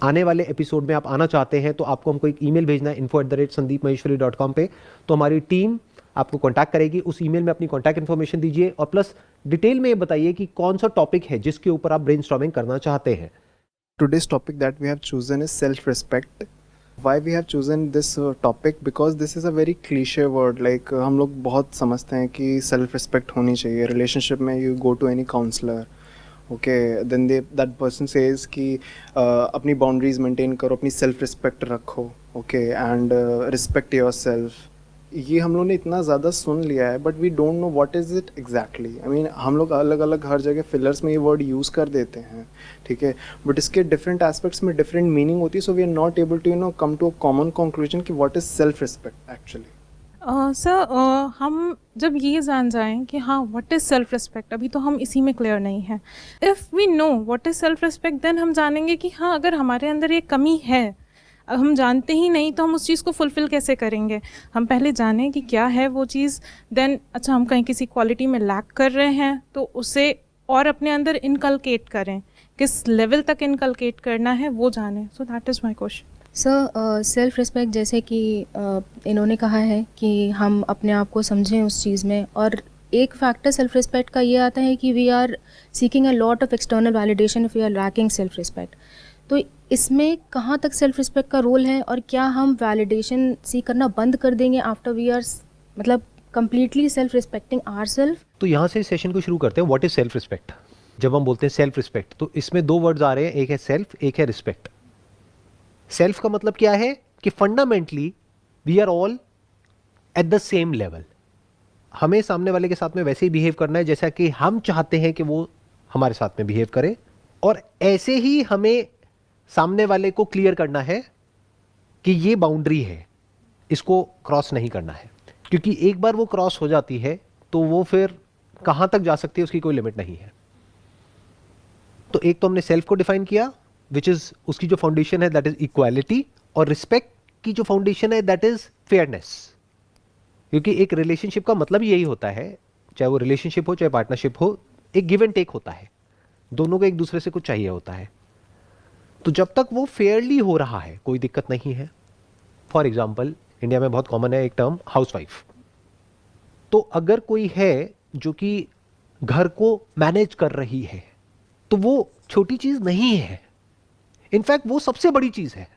आने वाले एपिसोड में आप आना चाहते हैं तो आपको हमको एक ईमेल भेजना है info@sandeepmaheshwari.com पे। तो हमारी टीम आपको कांटेक्ट करेगी। उस ईमेल में अपनी कांटेक्ट इन्फॉर्मेशन दीजिए और प्लस डिटेल में ये बताइए कि कौन सा टॉपिक है जिसके ऊपर आप ब्रेनस्टॉर्मिंग करना चाहते हैं। Today's topic that we have chosen is self-respect. Why we have chosen this topic? Because this is a very cliche word. Like हम लोग बहुत समझते हैं कि self-respect होनी चाहिए relationship में. You go to any counselor, okay, then that person says कि अपनी boundaries maintain करो, अपनी self-respect रखो, okay, and respect yourself. ये हम लोग ने इतना ज़्यादा सुन लिया है, but we don't know what is it exactly. I mean हम लोग अलग अलग हर जगह फिलर्स में ये वर्ड यूज़ कर देते हैं, ठीक है, बट इसके डिफरेंट एस्पेक्ट्स में डिफरेंट मीनिंग होती है। So we are not able to come to a common conclusion कि what is self respect actually. Sir हम जब ये जान जाएं कि हाँ व्हाट इज़ सेल्फ रिस्पेक्ट, अभी तो हम इसी में क्लियर नहीं है। If we know what is self respect then हम जानेंगे कि हाँ अगर हमारे अंदर ये कमी है, अब हम जानते ही नहीं तो हम उस चीज़ को फुलफ़िल कैसे करेंगे। हम पहले जानें कि क्या है वो चीज़, देन अच्छा हम कहीं किसी क्वालिटी में लैक कर रहे हैं तो उसे और अपने अंदर इनकलकेट करें, किस लेवल तक इनकलकेट करना है वो जानें। So that is my question. Sir self respect जैसे कि इन्होंने कहा है कि हम अपने आप को समझें उस चीज़ में, और एक फैक्टर सेल्फ रिस्पेक्ट का ये आता है कि we are seeking a lot of external validation if we are lacking self respect. तो इसमें कहाँ तक सेल्फ रिस्पेक्ट का रोल है, और क्या हम वैलिडेशन सीख करना बंद कर देंगे आफ्टर वी आर मतलब कंप्लीटली सेल्फ रिस्पेक्टिंग आवरसेल्फ? तो यहाँ से सेशन को शुरू करते हैं। What is self respect? जब हम बोलते हैं सेल्फ रिस्पेक्ट तो इसमें दो वर्ड्स आ रहे हैं, एक है सेल्फ, एक है रिस्पेक्ट। सेल्फ का मतलब क्या है कि fundamentally we are all at the same level. हमें सामने वाले के साथ में वैसे ही बिहेव करना है जैसा कि हम चाहते हैं कि वो हमारे साथ में बिहेव करे, और ऐसे ही हमें सामने वाले को क्लियर करना है कि ये बाउंड्री है, इसको क्रॉस नहीं करना है। क्योंकि एक बार वो क्रॉस हो जाती है तो वो फिर कहां तक जा सकती है उसकी कोई लिमिट नहीं है। तो एक तो हमने सेल्फ को डिफाइन किया, विच इज उसकी जो फाउंडेशन है दैट इज इक्वालिटी, और रिस्पेक्ट की जो फाउंडेशन है दैट इज फेयरनेस। क्योंकि एक रिलेशनशिप का मतलब यही होता है, चाहे वो रिलेशनशिप हो चाहे पार्टनरशिप हो, एक गिव एंड टेक होता है, दोनों को एक दूसरे से कुछ चाहिए होता है। तो जब तक वो फेयरली हो रहा है कोई दिक्कत नहीं है। फॉर एग्जाम्पल इंडिया में बहुत कॉमन है एक टर्म हाउसवाइफ। तो अगर कोई है जो कि घर को मैनेज कर रही है तो वो छोटी चीज नहीं है, इनफैक्ट वो सबसे बड़ी चीज है।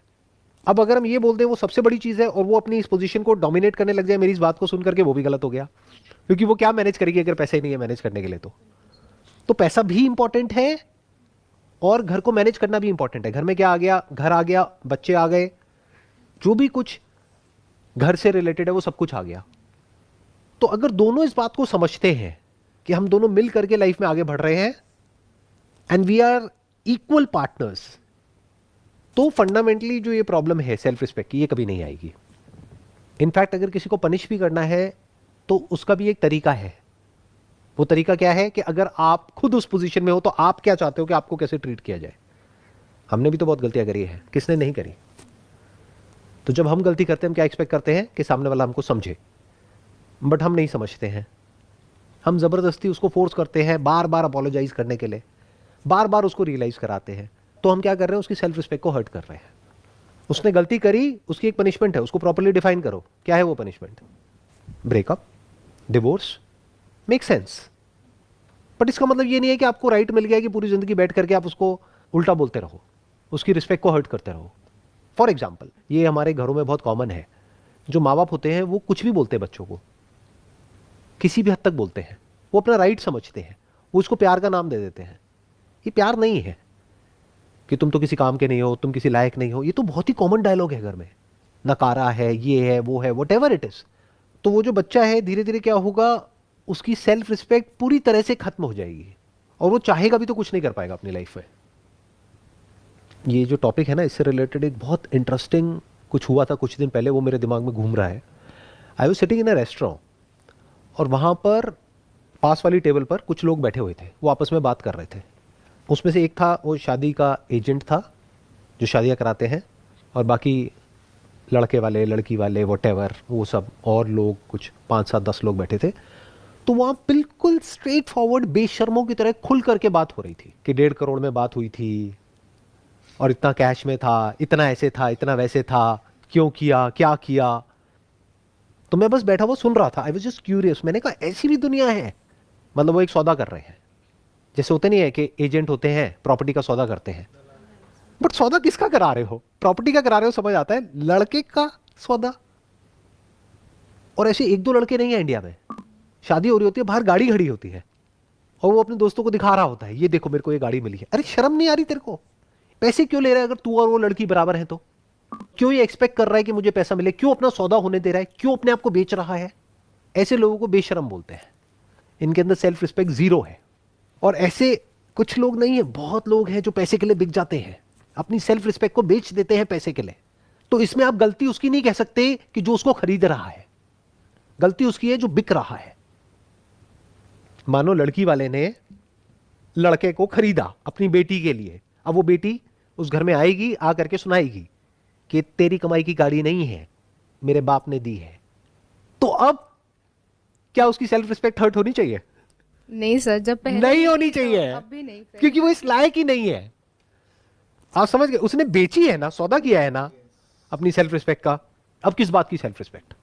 अब अगर हम ये बोल दें वो सबसे बड़ी चीज है और वो अपनी इस पोजीशन को डोमिनेट करने लग जाए मेरी इस बात को सुन करके, वो भी गलत हो गया। क्योंकि वो क्या मैनेज करेगी अगर पैसे ही नहीं है मैनेज करने के लिए? तो पैसा भी इंपॉर्टेंट है और घर को मैनेज करना भी इंपॉर्टेंट है। घर में क्या आ गया? घर आ गया, बच्चे आ गए, जो भी कुछ घर से रिलेटेड है वो सब कुछ आ गया। तो अगर दोनों इस बात को समझते हैं कि हम दोनों मिल करके लाइफ में आगे बढ़ रहे हैं and we are equal partners, तो फंडामेंटली जो ये प्रॉब्लम है सेल्फ रिस्पेक्ट की, ये कभी नहीं आएगी। इनफैक्ट अगर किसी को पनिश भी करना है तो उसका भी एक तरीका है। वो तरीका क्या है कि अगर आप खुद उस पोजीशन में हो तो आप क्या चाहते हो कि आपको कैसे ट्रीट किया जाए। हमने भी तो बहुत गलतियां करी है, किसने नहीं करी? तो जब हम गलती करते हैं हम क्या एक्सपेक्ट करते हैं कि सामने वाला हमको समझे, बट हम नहीं समझते हैं। हम जबरदस्ती उसको फोर्स करते हैं बार बार अपोलोजाइज करने के लिए, बार बार उसको रियलाइज कराते हैं। तो हम क्या कर रहे हैं? उसकी सेल्फ रिस्पेक्ट को हर्ट कर रहे हैं। उसने गलती करी, उसकी एक पनिशमेंट है, उसको प्रॉपर्ली डिफाइन करो। क्या है वो punishment? Breakup, divorce, make sense. But इसका मतलब ये नहीं है कि आपको राइट मिल गया कि पूरी जिंदगी बैठ करके आप उसको उल्टा बोलते रहो, उसकी रिस्पेक्ट को हर्ट करते रहो। फॉर एग्जाम्पल ये हमारे घरों में बहुत कॉमन है, जो माँ बाप होते हैं वो कुछ भी बोलते हैं बच्चों को, किसी भी हद तक बोलते हैं, वो अपना राइट समझते हैं, वो उसको प्यार का नाम दे देते हैं। ये प्यार नहीं है कि तुम तो किसी काम के नहीं हो, तुम किसी लायक नहीं हो। ये तो बहुत ही कॉमन डायलॉग है घर में, नकारा है, ये है, वो है, वट एवर इट इज। तो वो जो बच्चा है धीरे धीरे क्या होगा, उसकी सेल्फ रिस्पेक्ट पूरी तरह से खत्म हो जाएगी और वो चाहेगा भी तो कुछ नहीं कर पाएगा अपनी लाइफ में। ये जो टॉपिक है ना, इससे रिलेटेड एक बहुत इंटरेस्टिंग कुछ हुआ था कुछ दिन पहले, वो मेरे दिमाग में घूम रहा है। I was sitting in a restaurant और वहाँ पर पास वाली टेबल पर कुछ लोग बैठे हुए थे, वो आपस में बात कर रहे थे। उसमें से एक था, वो शादी का एजेंट था जो शादियाँ कराते हैं, और बाकी लड़के वाले, लड़की वाले, वॉटेवर, वो सब और लोग कुछ 5-7-10 लोग बैठे थे। तो वहाँ बिल्कुल स्ट्रेट फॉरवर्ड बेशर्मों की तरह खुल करके बात हो रही थी कि 1.5 करोड़ में बात हुई थी, और इतना कैश में था, इतना ऐसे था, इतना वैसे था, क्यों किया, क्या किया। तो मैं बस बैठा हुआ सुन रहा था, आई वाज जस्ट क्यूरियस। मैंने कहा ऐसी भी दुनिया है। मतलब वो एक सौदा कर रहे हैं, जैसे होते नहीं है कि एजेंट होते हैं प्रॉपर्टी का सौदा करते हैं, बट सौदा किसका करा रहे हो? प्रॉपर्टी का करा रहे हो, समझ आता है, लड़के का सौदा। और ऐसे एक दो लड़के नहीं है इंडिया में, शादी हो रही होती है, बाहर गाड़ी खड़ी होती है और वो अपने दोस्तों को दिखा रहा होता है, ये देखो मेरे को ये गाड़ी मिली है। अरे शर्म नहीं आ रही तेरे को? पैसे क्यों ले रहा है? अगर तू और वो लड़की बराबर है तो क्यों ये एक्सपेक्ट कर रहा है कि मुझे पैसा मिले? क्यों अपना सौदा होने दे रहा है? क्यों अपने आप को बेच रहा है? ऐसे लोगों को बेशरम बोलते हैं। इनके अंदर सेल्फ रिस्पेक्ट जीरो है। और ऐसे कुछ लोग नहीं है, बहुत लोग हैं जो पैसे के लिए बिक जाते हैं, अपनी सेल्फ रिस्पेक्ट को बेच देते हैं पैसे के लिए। तो इसमें आप गलती उसकी नहीं कह सकते कि जो उसको खरीद रहा है, गलती उसकी है जो बिक रहा है। मानो लड़की वाले ने लड़के को खरीदा अपनी बेटी के लिए, अब वो बेटी उस घर में आएगी, आ करके सुनाएगी कि तेरी कमाई की गाड़ी नहीं है, मेरे बाप ने दी है। तो अब क्या उसकी सेल्फ रिस्पेक्ट हर्ट होनी चाहिए? नहीं सर, जब पहले नहीं होनी चाहिए, अब भी नहीं, क्योंकि वो इस लायक ही नहीं है। आप समझ गए? उसने बेची है ना, सौदा किया है ना अपनी सेल्फ रिस्पेक्ट का। अब किस बात की सेल्फ रिस्पेक्ट?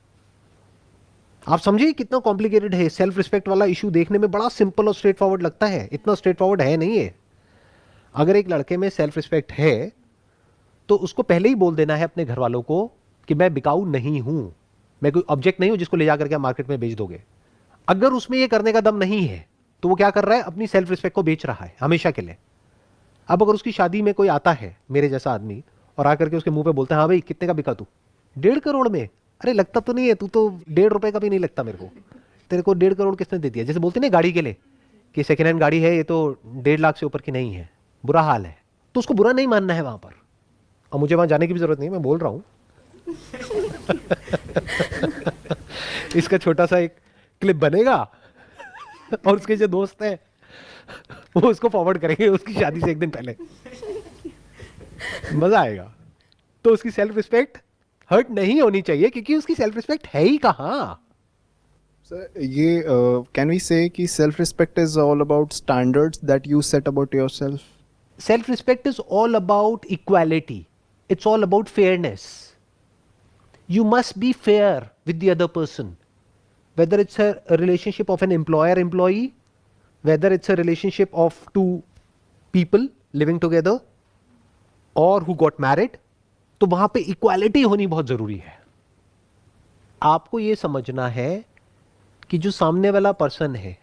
आप समझिए कितना कॉम्प्लिकेटेड है। सेल्फ रिस्पेक्ट वाला इशू देखने में बड़ा सिंपल और स्ट्रेट फॉरवर्ड लगता है, इतना स्ट्रेट फॉरवर्ड है नहीं है। अगर एक लड़के में सेल्फ रिस्पेक्ट है तो उसको पहले ही बोल देना है अपने घर वालों को कि मैं बिकाऊ नहीं हूं, मैं कोई ऑब्जेक्ट नहीं हूं जिसको ले जाकर के मार्केट में बेच दोगे। अगर उसमें ये करने का दम नहीं है तो वो क्या कर रहा है? अपनी सेल्फ रिस्पेक्ट को बेच रहा है हमेशा के लिए। अब अगर उसकी शादी में कोई आता है मेरे जैसा आदमी और आकर के उसके मुंह पे बोलता है हाँ भाई कितने का बिका तू? 1.5 करोड़ में। अरे लगता तो नहीं है, तू तो 1.5 रुपए का भी नहीं लगता मेरे को, तेरे को 1.5 करोड़ किसने दे दिया? जैसे बोलते ना गाड़ी के लिए कि सेकेंड हैंड गाड़ी है, ये तो 1.5 लाख से ऊपर की नहीं है, बुरा हाल है। तो उसको बुरा नहीं मानना है वहां पर। और मुझे वहां जाने की भी जरूरत नहीं, मैं बोल रहा हूं इसका छोटा सा एक क्लिप बनेगा और उसके जो दोस्त हैं वो उसको फॉरवर्ड करेंगे उसकी शादी से एक दिन पहले, मजा आएगा। तो उसकी सेल्फ रिस्पेक्ट हर्ट नहीं होनी चाहिए, क्योंकि उसकी सेल्फ रिस्पेक्ट है ही कहां। सर ये कैन वी से कि self respect is all about standards that you set about yourself? Self respect is all about equality. It's all about fairness. You must be fair with the other person. Whether it's a relationship of an employer-employee, whether it's a relationship of two people living together or who got married, तो वहां पे equality होनी बहुत जरूरी है। आपको ये समझना है कि जो सामने वाला पर्सन है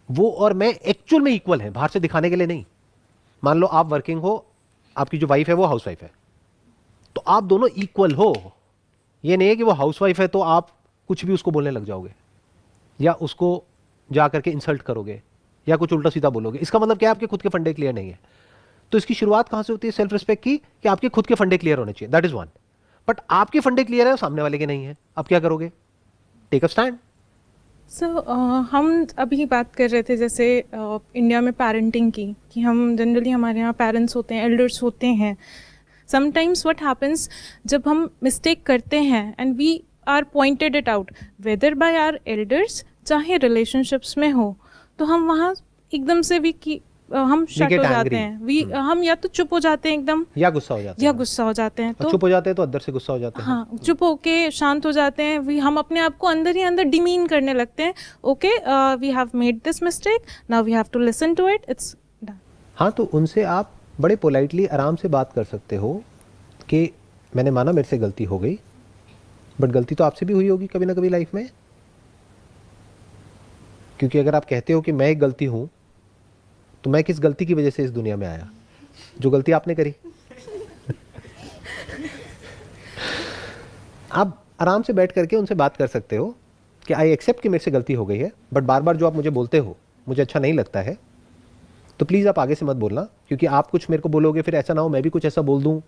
वो और मैं एक्चुअल में इक्वल है, बाहर से दिखाने के लिए नहीं। मान लो आप वर्किंग हो, आपकी जो वाइफ है वो हाउसवाइफ है, तो आप दोनों इक्वल हो। ये नहीं है कि वो हाउसवाइफ है तो आप कुछ भी उसको बोलने लग जाओगे या उसको जा करके इंसल्ट करोगे या कुछ उल्टा सीधा बोलोगे। इसका मतलब क्या है? आपके खुद के फंडे क्लियर नहीं है। तो इसकी शुरुआत कहां से होती है सेल्फ रिस्पेक्ट की? कि आपके खुद के फंडे क्लियर होने चाहिए, दैट इज वन। बट आपके फंडे क्लियर है, सामने वाले के नहीं है, अब क्या करोगे? Take a stand. सो हम अभी बात कर रहे थे जैसे इंडिया में पेरेंटिंग की, कि हम जनरली हमारे यहाँ पेरेंट्स होते हैं, एल्डर्स होते हैं। समटाइम्स व्हाट हैपन्स, जब हम मिस्टेक करते हैं and we are pointed it out whether by our elders, चाहे रिलेशनशिप्स में हो, तो हम वहाँ एकदम से हम शट हो जाते हैं। हम या तो चुप हो जाते हैं एकदम, या गुस्सा हो जाते हैं, तो चुप हो जाते हैं तो अंदर से गुस्सा हो जाते हैं। हाँ, चुप होके शांत हो जाते हैं। हम अपने आप को अंदर ही अंदर डिमीन करने लगते हैं। Okay, we have made this mistake, now we have to listen to it, it's done. हाँ, तो उनसे आप बड़े पोलाइटली आराम से बात कर सकते हो कि मैंने माना मेरे से गलती हो गई, बट गलती तो आपसे भी हुई होगी कभी ना कभी लाइफ में। क्योंकि अगर आप कहते हो कि मैं एक गलती हूं, तो मैं किस गलती की वजह से इस दुनिया में आया? जो गलती आपने करी। आप आराम से बैठ करके उनसे बात कर सकते हो कि आई एक्सेप्ट कि मेरे से गलती हो गई है, बट बार बार जो आप मुझे बोलते हो मुझे अच्छा नहीं लगता है, तो प्लीज़ आप आगे से मत बोलना, क्योंकि आप कुछ मेरे को बोलोगे फिर ऐसा ना हो मैं भी कुछ ऐसा बोल दूं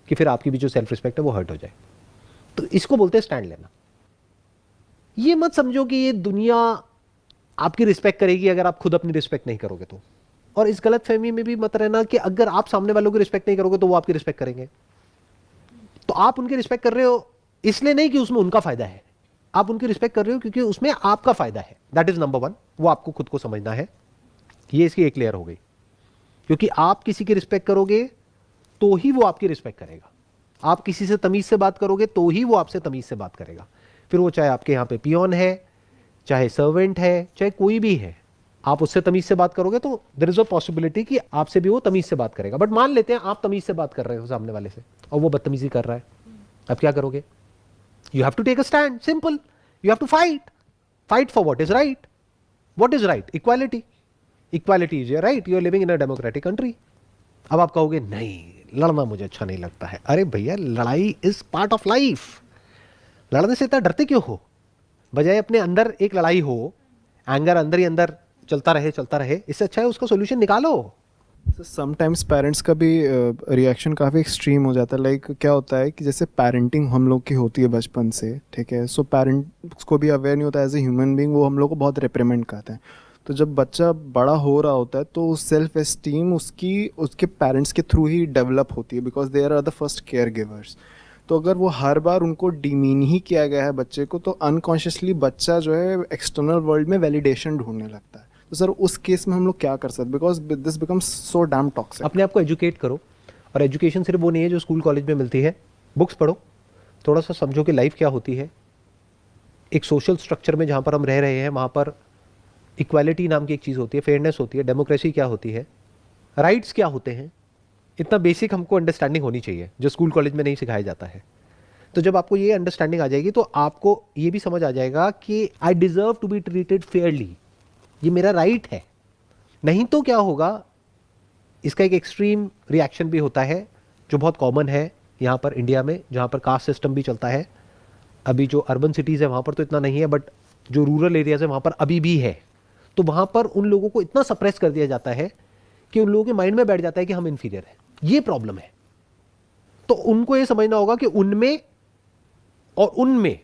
कि फिर आपकी भी जो सेल्फ रिस्पेक्ट है वो हर्ट हो जाए। तो इसको बोलते हैं स्टैंड लेना। ये मत समझो कि ये दुनिया आपकी रिस्पेक्ट करेगी अगर आप खुद अपनी रिस्पेक्ट नहीं करोगे तो। और इस गलत फहमी में भी मत रहना कि अगर आप सामने वालों की रिस्पेक्ट नहीं करोगे तो वो आपकी रिस्पेक्ट करेंगे। तो आप उनकी रिस्पेक्ट कर रहे हो इसलिए नहीं कि उसमें उनका फायदा है, आप उनकी रिस्पेक्ट कर रहे हो क्योंकि उसमें आपका फायदा है। दैट इज नंबर वन, वो आपको खुद को समझना है। ये इसकी एक लेयर हो गई। क्योंकि आप किसी की रिस्पेक्ट करोगे तो ही वो आपकी रिस्पेक्ट करेगा। आप किसी से तमीज से बात करोगे तो ही वो आपसे तमीज से बात करेगा। फिर वो चाहे आपके यहाँ पे पियोन है, चाहे सर्वेंट है, चाहे कोई भी है, आप उससे तमीज से बात करोगे तो देयर इज अ पॉसिबिलिटी कि आपसे भी वो तमीज से बात करेगा। बट मान लेते हैं आप तमीज से बात कर रहे हो सामने वाले से और वो बदतमीजी कर रहा है, अब क्या करोगे? You have to take a stand, simple. You have to fight for what is right. What is right? Equality. Equality is your right, you are living in a democratic country. अब आप कहोगे नहीं, लड़ना मुझे अच्छा नहीं लगता है। अरे भैया, लड़ाई इज पार्ट ऑफ लाइफ। लड़ने से इतना डरते क्यों हो? बजाय अपने अंदर एक लड़ाई हो, एंगर अंदर ही अंदर चलता रहे, इससे अच्छा है उसका सोल्यूशन निकालो। समटाइम्स पेरेंट्स का भी रिएक्शन काफ़ी एक्सट्रीम हो जाता है। लाइक क्या होता है कि जैसे पेरेंटिंग हम लोग की होती है बचपन से, ठीक है, सो पेरेंट्स को भी अवेयर नहीं होता एज ए ह्यूमन बीइंग, वो हम लोग को बहुत रिप्रीमेंट करते हैं। तो जब बच्चा बड़ा हो रहा होता है तो सेल्फ एस्टीम उसके पेरेंट्स के थ्रू ही डेवलप होती है, because they are the first caregivers. तो अगर वो हर बार उनको डिमीन ही किया गया है बच्चे को, तो अनकॉन्शियसली बच्चा जो है एक्सटर्नल वर्ल्ड में वैलिडेशन ढूंढने लगता है। तो सर उस केस में हम लोग क्या कर सकते? Because this becomes so damn toxic. अपने आप को एजुकेट करो, और एजुकेशन सिर्फ वो नहीं है जो स्कूल कॉलेज में मिलती है। बुक्स पढ़ो, थोड़ा सा समझो कि लाइफ क्या होती है। एक सोशल स्ट्रक्चर में जहाँ पर हम रह रहे हैं वहाँ पर इक्वालिटी नाम की एक चीज़ होती है, फेयरनेस होती है, डेमोक्रेसी क्या होती है, राइट्स क्या होते हैं, इतना बेसिक हमको अंडरस्टैंडिंग होनी चाहिए जो स्कूल कॉलेज में नहीं सिखाया जाता है। तो जब आपको ये अंडरस्टैंडिंग आ जाएगी तो आपको ये भी समझ आ जाएगा कि I deserve to be treated fairly, ये मेरा राइट है। नहीं तो क्या होगा, इसका एक एक्सट्रीम रिएक्शन भी होता है जो बहुत कॉमन है यहाँ पर इंडिया में, जहाँ पर कास्ट सिस्टम भी चलता है। अभी जो अर्बन सिटीज़ है वहाँ पर तो इतना नहीं है, बट जो रूरल एरियाज़ है वहाँ पर अभी भी है। तो वहाँ पर उन लोगों को इतना सप्रेस कर दिया जाता है कि उन लोगों के माइंड में बैठ जाता है कि हम इन्फीरियर हैं। ये प्रॉब्लम है। तो उनको ये समझना होगा कि उनमें और उनमें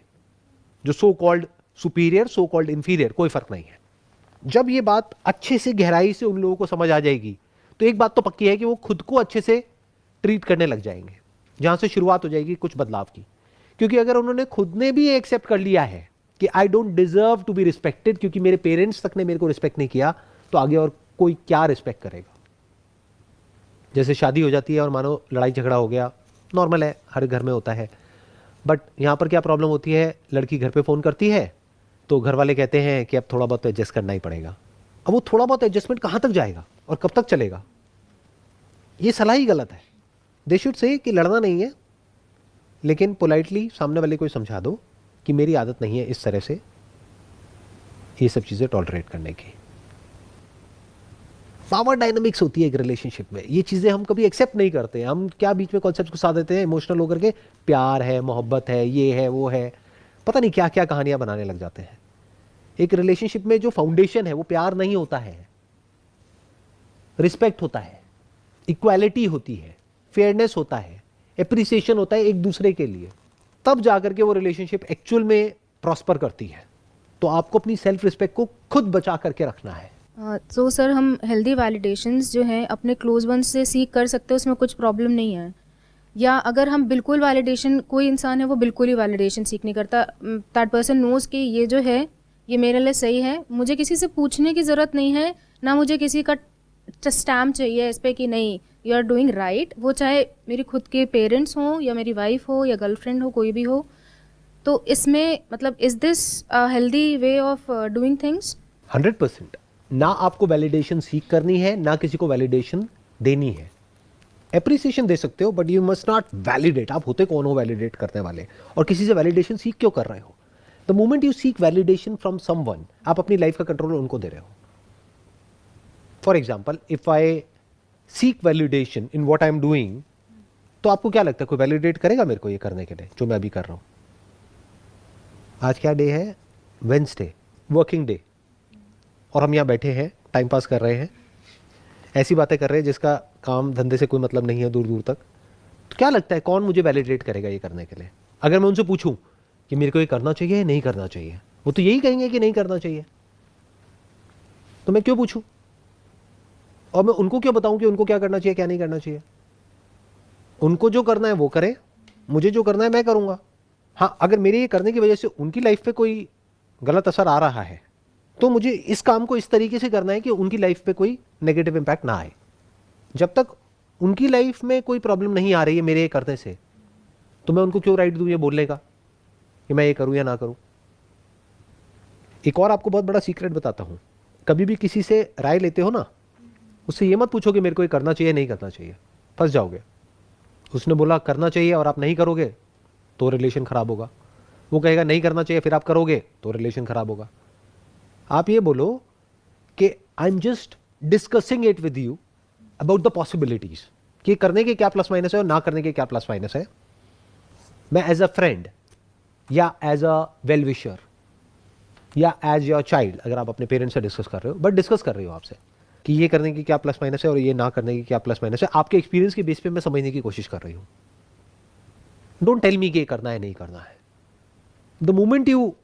जो so called superior, so called inferior, कोई फर्क नहीं है। जब ये बात अच्छे से गहराई से उन लोगों को समझ आ जाएगी तो एक बात तो पक्की है कि वो खुद को अच्छे से ट्रीट करने लग जाएंगे, जहां से शुरुआत हो जाएगी कुछ बदलाव की। क्योंकि अगर उन्होंने खुद ने भी एक्सेप्ट कर लिया है कि I don't deserve to be respected, क्योंकि मेरे पेरेंट्स तक ने मेरे को रिस्पेक्ट नहीं किया, तो आगे और कोई क्या रिस्पेक्ट करेगा। जैसे शादी हो जाती है और मानो लड़ाई झगड़ा हो गया, नॉर्मल है, हर घर में होता है। बट यहाँ पर क्या प्रॉब्लम होती है, लड़की घर पे फ़ोन करती है तो घर वाले कहते हैं कि अब थोड़ा बहुत एडजस्ट करना ही पड़ेगा। अब वो थोड़ा बहुत एडजस्टमेंट कहाँ तक जाएगा और कब तक चलेगा? ये सलाह ही गलत है। दे शुड से कि लड़ना नहीं है, लेकिन पोलाइटली सामने वाले को समझा दो कि मेरी आदत नहीं है इस तरह से ये सब चीज़ें टॉलरेट करने की। पावर डायनामिक्स होती है एक रिलेशनशिप में, ये चीज़ें हम कभी एक्सेप्ट नहीं करते। हम क्या बीच में कॉन्सेप्ट घुसा देते हैं इमोशनल होकर के, प्यार है, मोहब्बत है, ये है, वो है, पता नहीं क्या क्या कहानियां बनाने लग जाते हैं। एक रिलेशनशिप में जो फाउंडेशन है वो प्यार नहीं होता है, रिस्पेक्ट होता है, इक्वालिटी होती है, फेयरनेस होता है, एप्रिसिएशन होता है एक दूसरे के लिए। तब जाकर के वो रिलेशनशिप एक्चुअल में प्रॉस्पर करती है। तो आपको अपनी सेल्फ रिस्पेक्ट को खुद बचा करके रखना है। तो सर हम हेल्दी वैलिडेशंस जो हैं अपने क्लोज वंस से सीख कर सकते हैं, उसमें कुछ प्रॉब्लम नहीं है। या अगर हम बिल्कुल वैलिडेशन, कोई इंसान है वो बिल्कुल ही वैलिडेशन सीख नहीं करता, दैट पर्सन नोज कि ये जो है ये मेरे लिए सही है, मुझे किसी से पूछने की ज़रूरत नहीं है, ना मुझे किसी का स्टैम्प चाहिए इस पर कि नहीं यू आर डूइंग राइट। वो चाहे मेरी खुद के पेरेंट्स हों या मेरी वाइफ हो या गर्लफ्रेंड हो, कोई भी हो। तो इसमें मतलब is this healthy way of doing things? 100%। ना आपको वैलिडेशन सीख करनी है, ना किसी को वैलिडेशन देनी है। एप्रिसिएशन दे सकते हो but you must not validate. आप होते कौन हो वैलिडेट करने वाले? और किसी से वैलिडेशन सीख क्यों कर रहे हो? The moment you seek validation from someone, आप अपनी लाइफ का कंट्रोल उनको दे रहे हो। For example, if I seek validation in what I am doing, तो आपको क्या लगता है कोई वैलिडेट करेगा मेरे को ये करने के लिए जो मैं अभी कर रहा हूं? आज क्या डे है? वेडनेसडे, वर्किंग डे, और हम यहाँ बैठे हैं, टाइम पास कर रहे हैं, ऐसी बातें कर रहे हैं जिसका काम धंधे से कोई मतलब नहीं है दूर दूर तक। तो क्या लगता है कौन मुझे वैलिडेट करेगा ये करने के लिए? अगर मैं उनसे पूछूं कि मेरे को ये करना चाहिए या नहीं करना चाहिए, वो तो यही कहेंगे कि नहीं करना चाहिए। तो मैं क्यों पूछूं? और मैं उनको क्यों बताऊं कि उनको क्या करना चाहिए क्या नहीं करना चाहिए? उनको जो करना है वो करें, मुझे जो करना है मैं करूंगा। हाँ, अगर मेरे ये करने की वजह से उनकी लाइफ पे कोई गलत असर आ रहा है तो मुझे इस काम को इस तरीके से करना है कि उनकी लाइफ पे कोई नेगेटिव इंपैक्ट ना आए। जब तक उनकी लाइफ में कोई प्रॉब्लम नहीं आ रही है मेरे ये करने से, तो मैं उनको क्यों राइट दूं ये बोलने का कि मैं ये करूं या ना करूं। एक और आपको बहुत बड़ा सीक्रेट बताता हूं, कभी भी किसी से राय लेते हो ना, उससे ये मत पूछो कि मेरे को ये करना चाहिए नहीं करना चाहिए, फंस जाओगे। उसने बोला करना चाहिए और आप नहीं करोगे तो रिलेशन खराब होगा, वो कहेगा नहीं करना चाहिए फिर आप करोगे तो रिलेशन खराब होगा। आप ये बोलो कि I am just discussing it with you about the possibilities, कि करने के क्या प्लस माइनस है और ना करने के क्या प्लस माइनस है। मैं एज अ फ्रेंड या एज अ वेल विशर या एज योर चाइल्ड, अगर आप अपने पेरेंट्स से डिस्कस कर रहे हो, बट डिस्कस कर रहे हो आपसे कि ये करने की क्या प्लस माइनस है और ये ना करने की क्या प्लस माइनस है, आपके एक्सपीरियंस के बेस पे मैं समझने की कोशिश कर रही हूं। डोंट टेल मी कि ये करना है नहीं करना है। The moment you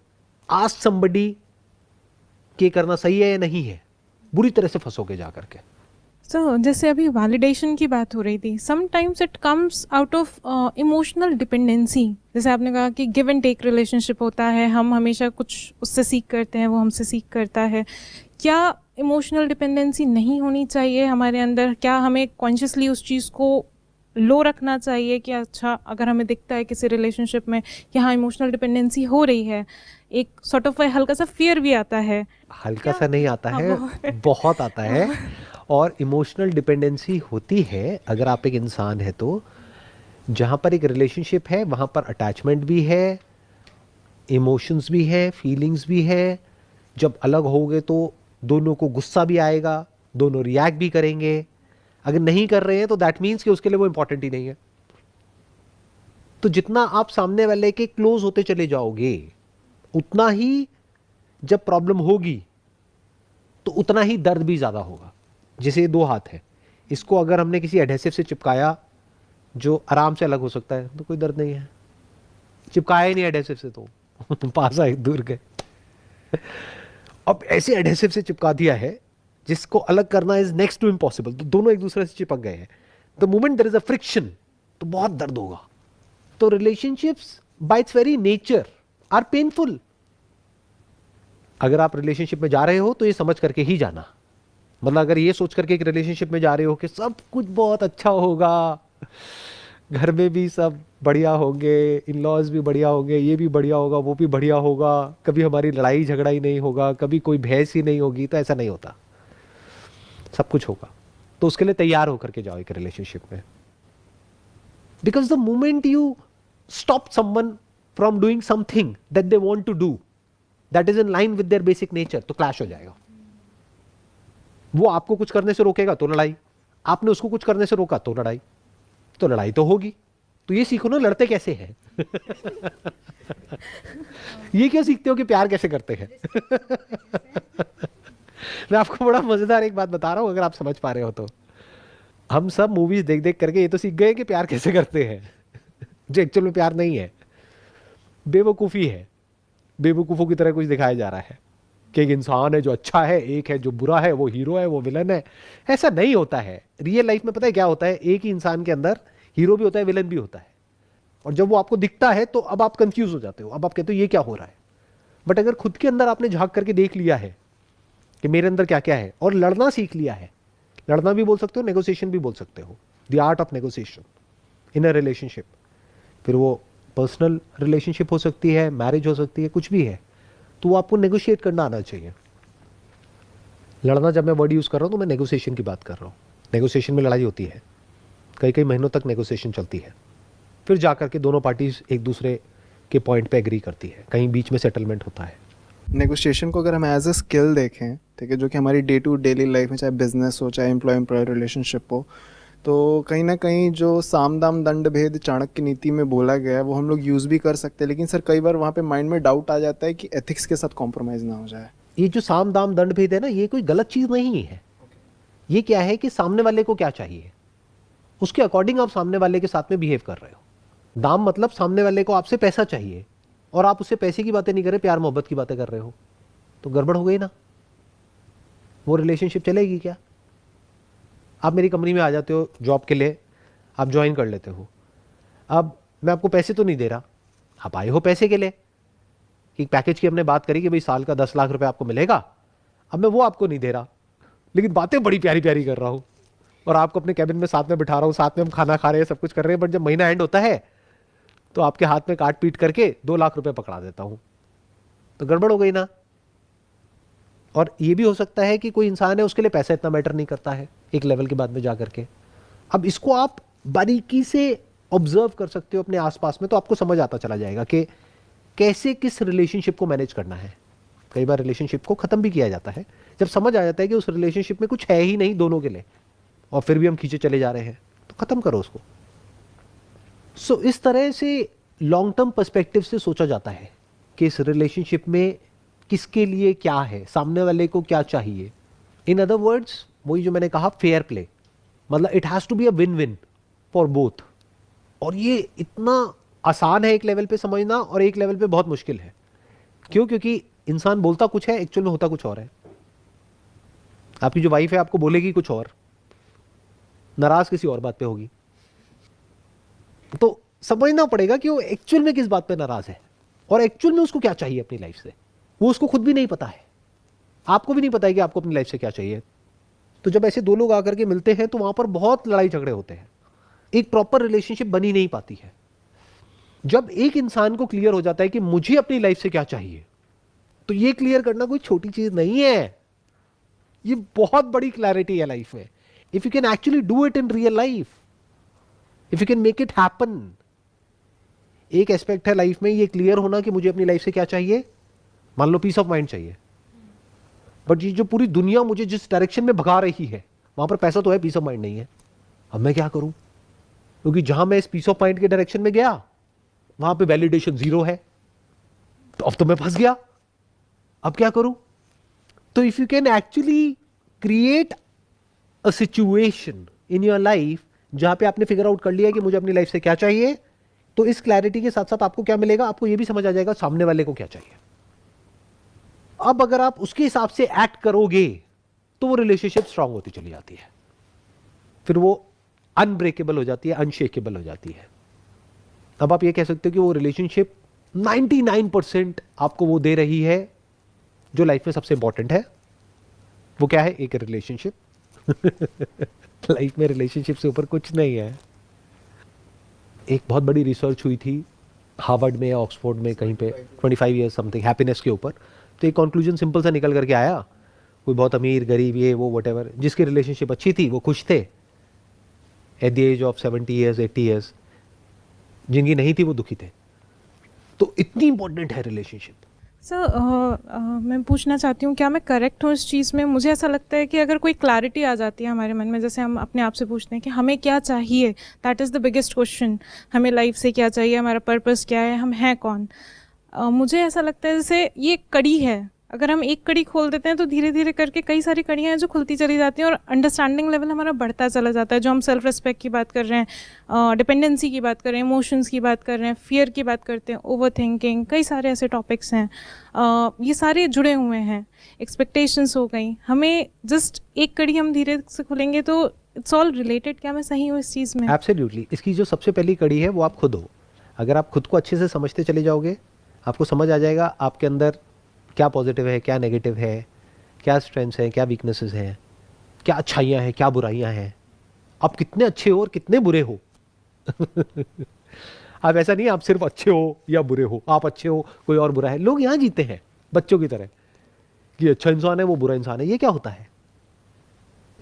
ask somebody कि करना सही है या नहीं है, बुरी तरह से फंसोगे जा करके। सो जैसे अभी वैलिडेशन की बात हो रही थी, sometimes it comes out of emotional dependency. जैसे आपने कहा कि गिव एंड टेक रिलेशनशिप होता है, हम हमेशा कुछ उससे सीख करते हैं, वो हमसे सीख करता है। क्या इमोशनल डिपेंडेंसी नहीं होनी चाहिए हमारे अंदर? क्या हमें कॉन्शियसली उस चीज़ को लो रखना चाहिए कि अच्छा अगर हमें दिखता है किसी रिलेशनशिप में कि हाँ इमोशनल डिपेंडेंसी हो रही है, एक सॉर्ट ऑफ हल्का सा फियर भी आता है। हल्का सा नहीं आता है, बहुत आता है। और इमोशनल डिपेंडेंसी होती है अगर आप एक इंसान है तो, जहाँ पर एक रिलेशनशिप है वहाँ पर अटैचमेंट भी है, इमोशंस भी है, फीलिंग्स भी है। जब अलग होगे तो दोनों को गुस्सा भी आएगा, दोनों रिएक्ट भी करेंगे। अगर नहीं कर रहे हैं तो दैट मीन्स कि उसके लिए वो इंपॉर्टेंट ही नहीं है। तो जितना आप सामने वाले के क्लोज होते चले जाओगे, उतना ही जब प्रॉब्लम होगी तो उतना ही दर्द भी ज्यादा होगा। जैसे दो हाथ है, इसको अगर हमने किसी एडहेसिव से चिपकाया जो आराम से अलग हो सकता है तो कोई दर्द नहीं है। चिपकाया ही नहीं एडहेसिव से तो पास आए दूर गए। अब ऐसे एडहेसिव से चिपका दिया है जिसको अलग करना इज नेक्स्ट टू इम्पॉसिबल, तो दोनों एक दूसरे से चिपक गए हैं। The moment there is a friction तो बहुत दर्द होगा। तो relationships by its very nature are painful. अगर आप रिलेशनशिप में जा रहे हो तो ये समझ करके ही जाना। मतलब अगर ये सोच करके एक रिलेशनशिप में जा रहे हो कि सब कुछ बहुत अच्छा होगा, घर में भी सब बढ़िया होंगे, इन लॉज भी बढ़िया होंगे, ये भी बढ़िया होगा, वो भी बढ़िया होगा, कभी हमारी लड़ाई झगड़ा ही नहीं होगा, कभी कोई बहस ही नहीं होगी, तो ऐसा नहीं होता। सब कुछ होगा। तो उसके लिए तैयार होकर के जाओ एक रिलेशनशिप में। Because the moment you stop someone from doing something that they want to do that is in line with their basic nature, तो क्लैश हो जाएगा। वो आपको कुछ करने से रोकेगा तो लड़ाई, आपने उसको कुछ करने से रोका तो लड़ाई, तो लड़ाई तो होगी। तो ये सीखो ना लड़ते कैसे हैं। ये क्यों सीखते हो कि प्यार कैसे करते हैं। मैं आपको बड़ा मजेदार एक बात बता रहा हूं, अगर आप समझ पा रहे हो तो। हम सब मूवीज देख देख करके ये तो सीख गए कि प्यार कैसे करते हैं, जो एक्चुअल में प्यार नहीं है, बेवकूफी है। बेवकूफों की तरह कुछ दिखाया जा रहा है कि एक इंसान है जो अच्छा है, एक है जो बुरा है, वो हीरो है वो विलन है। ऐसा नहीं होता है। रियल लाइफ में पता है क्या होता है, एक ही इंसान के अंदर हीरो भी होता है, विलन भी होता है। और जब वो आपको दिखता है तो अब आप कंफ्यूज हो जाते हो, अब आप कहते हो ये क्या हो रहा है। बट अगर खुद के अंदर आपने झांक करके देख लिया है कि मेरे अंदर क्या क्या है, और लड़ना सीख लिया है, लड़ना भी बोल सकते हो, नेगोशिएशन भी बोल सकते हो, the art of negotiation in a relationship. फिर वो पर्सनल रिलेशनशिप हो सकती है, मैरिज हो सकती है, कुछ भी है, तो वो आपको नेगोशिएट करना आना चाहिए। लड़ना जब मैं वर्ड यूज कर रहा हूं तो मैं नेगोशिएशन की बात कर रहा हूं। नेगोशिएशन में लड़ाई होती है, कई कई महीनों तक नेगोशिएशन चलती है, फिर जाकर के दोनों पार्टीज एक दूसरे के पॉइंट पे एग्री करती है, कहीं बीच में सेटलमेंट होता है। नेगोशिएशन को अगर हम एज अ स्किल देखें, ठीक है, जो कि हमारी डे टू डेली लाइफ में, चाहे बिजनेस हो चाहे एम्प्लॉय रिलेशनशिप हो, तो कहीं ना कहीं जो साम दाम दंड भेद चाणक्य नीति में बोला गया है वो हम लोग यूज़ भी कर सकते हैं। लेकिन सर कई बार वहाँ पे माइंड में डाउट आ जाता है कि एथिक्स के साथ कॉम्प्रोमाइज़ ना हो जाए। ये जो साम दाम दंड भेद है ना, ये कोई गलत चीज़ नहीं है। ये क्या है कि सामने वाले को क्या चाहिए, उसके अकॉर्डिंग आप सामने वाले के साथ में बिहेव कर रहे हो। दाम मतलब सामने वाले को आपसे पैसा चाहिए और आप उससे पैसे की बातें नहीं कर रहे, प्यार मोहब्बत की बातें कर रहे हो, तो गड़बड़ हो गई ना। वो रिलेशनशिप चलेगी क्या? आप मेरी कंपनी में आ जाते हो जॉब के लिए, आप ज्वाइन कर लेते हो। अब मैं आपको पैसे तो नहीं दे रहा, आप आए हो पैसे के लिए कि पैकेज की हमने बात करी कि भाई साल का 10 लाख रुपए आपको मिलेगा। अब मैं वो आपको नहीं दे रहा, लेकिन बातें बड़ी प्यारी प्यारी कर रहा हूं और आपको अपने कैबिन में साथ में बिठा रहा हूँ, साथ में हम खाना खा रहे हैं, सब कुछ कर रहे हैं, बट जब महीना एंड होता है तो आपके हाथ में काट पीट करके 2 लाख रुपए पकड़ा देता हूं, तो गड़बड़ हो गई ना। और ये भी हो सकता है कि कोई इंसान है, उसके लिए पैसा इतना मैटर नहीं करता है एक लेवल के बाद में जा करके। अब इसको आप बारीकी से ऑब्जर्व कर सकते हो अपने आसपास में, तो आपको समझ आता चला जाएगा कि कैसे किस रिलेशनशिप को मैनेज करना है। कई बार रिलेशनशिप को खत्म भी किया जाता है जब समझ आ जाता है कि उस रिलेशनशिप में कुछ है ही नहीं दोनों के लिए, और फिर भी हम खींचे चले जा रहे हैं, तो खत्म करो उसको। सो इस तरह से लॉन्ग टर्म पर्सपेक्टिव से सोचा जाता है कि इस रिलेशनशिप में किसके लिए क्या है, सामने वाले को क्या चाहिए। इन अदर वर्ड्स, वही जो मैंने कहा, फेयर प्ले, मतलब it has to be a win win for both. और ये इतना आसान है एक लेवल पे समझना, और एक लेवल पे बहुत मुश्किल है। क्यों? क्योंकि इंसान बोलता कुछ है, एक्चुअल में होता कुछ और है। आपकी जो वाइफ है आपको बोलेगी कुछ और, नाराज किसी और बात पे होगी। तो समझना पड़ेगा कि वो एक्चुअल में किस बात पे नाराज है, और एक्चुअल में उसको क्या चाहिए अपनी लाइफ से। वो उसको खुद भी नहीं पता है, आपको भी नहीं पता है कि आपको अपनी लाइफ से क्या चाहिए। तो जब ऐसे दो लोग आकर के मिलते हैं तो वहां पर बहुत लड़ाई झगड़े होते हैं, एक प्रॉपर रिलेशनशिप बनी नहीं पाती है। जब एक इंसान को क्लियर हो जाता है कि मुझे अपनी लाइफ से क्या चाहिए, तो ये क्लियर करना कोई छोटी चीज नहीं है, ये बहुत बड़ी क्लैरिटी है लाइफ में। If you can actually do it in real life, if you can make it happen. एक एस्पेक्ट है लाइफ में ये क्लियर होना कि मुझे अपनी लाइफ से क्या चाहिए। मान लो पीस ऑफ माइंड चाहिए, बट ये जो पूरी दुनिया मुझे जिस डायरेक्शन में भगा रही है वहां पर पैसा तो है, पीस ऑफ माइंड नहीं है। अब मैं क्या करूं? क्योंकि जहां मैं इस पीस ऑफ माइंड के डायरेक्शन में गया वहां पे वैलिडेशन 0 है, तो अब तो मैं फंस गया। अब क्या करूं? तो if you can actually create a situation in your life जहां पे आपने फिगर आउट कर लिया कि मुझे अपनी लाइफ से क्या चाहिए, तो इस क्लैरिटी के साथ साथ आपको क्या मिलेगा, आपको यह भी समझ आ जाएगा सामने वाले को क्या चाहिए। अब अगर आप उसके हिसाब से एक्ट करोगे तो वो रिलेशनशिप स्ट्रांग होती चली जाती है, फिर वो अनब्रेकेबल हो जाती है, अनशेकेबल हो जाती है। अब आप ये कह सकते हो कि वो रिलेशनशिप 99% आपको वो दे रही है जो लाइफ में सबसे इंपॉर्टेंट है। वो क्या है? एक रिलेशनशिप। लाइफ में रिलेशनशिप से ऊपर कुछ नहीं है। एक बहुत बड़ी रिसर्च हुई थी हार्वर्ड में या ऑक्सफोर्ड में कहीं पे, 25 ईयर्स समथिंग, हैप्पीनेस के ऊपर। तो एक कंक्लूजन सिंपल सा निकल करके आया, कोई बहुत अमीर गरीब ये वो वटेवर, जिसकी रिलेशनशिप अच्छी थी वो खुश थे at the age of 70 years 80 years, जिनकी नहीं थी वो दुखी थे। तो इतनी इंपॉर्टेंट है रिलेशनशिप। सर मैं पूछना चाहती हूँ, क्या मैं करेक्ट हूँ इस चीज़ में? मुझे ऐसा लगता है कि अगर कोई क्लैरिटी आ जाती है हमारे मन में, जैसे हम अपने आप से पूछते हैं कि हमें क्या चाहिए, that is the biggest question. हमें लाइफ से क्या चाहिए, हमारा पर्पस क्या है, हम हैं कौन। मुझे ऐसा लगता है जैसे ये कड़ी है, अगर हम एक कड़ी खोल देते हैं तो धीरे धीरे करके कई सारी कड़ियाँ हैं जो खुलती चली जाती हैं, और अंडरस्टैंडिंग लेवल हमारा बढ़ता चला जाता है। जो हम सेल्फ रिस्पेक्ट की बात कर रहे हैं, डिपेंडेंसी की बात कर रहे हैं, इमोशंस की बात कर रहे हैं, फियर की बात करते हैं, ओवर थिंकिंग, कई सारे ऐसे टॉपिक्स हैं, ये सारे जुड़े हुए हैं। एक्सपेक्टेशंस हो गई, हमें जस्ट एक कड़ी हम धीरे से खुलेंगे तो इट्स ऑल रिलेटेड। क्या मैं सही हूँ इस चीज़ में? एब्सोल्युटली। इसकी जो सबसे पहली कड़ी है वो आप खुद हो। अगर आप खुद को अच्छे से समझते चले जाओगे, आपको समझ आ जाएगा आपके अंदर क्या पॉजिटिव है, क्या नेगेटिव है, क्या स्ट्रेंथ्स हैं, क्या वीकनेसेस हैं, क्या अच्छाइयाँ हैं, क्या बुराइयाँ हैं, आप कितने अच्छे हो और कितने बुरे हो। आप ऐसा नहीं आप सिर्फ अच्छे हो या बुरे हो, आप अच्छे हो कोई और बुरा है। लोग यहाँ जीते हैं बच्चों की तरह कि अच्छा इंसान है वो बुरा इंसान है। ये क्या होता है?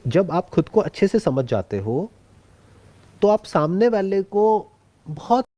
जब आप खुद को अच्छे से समझ जाते हो तो आप सामने वाले को बहुत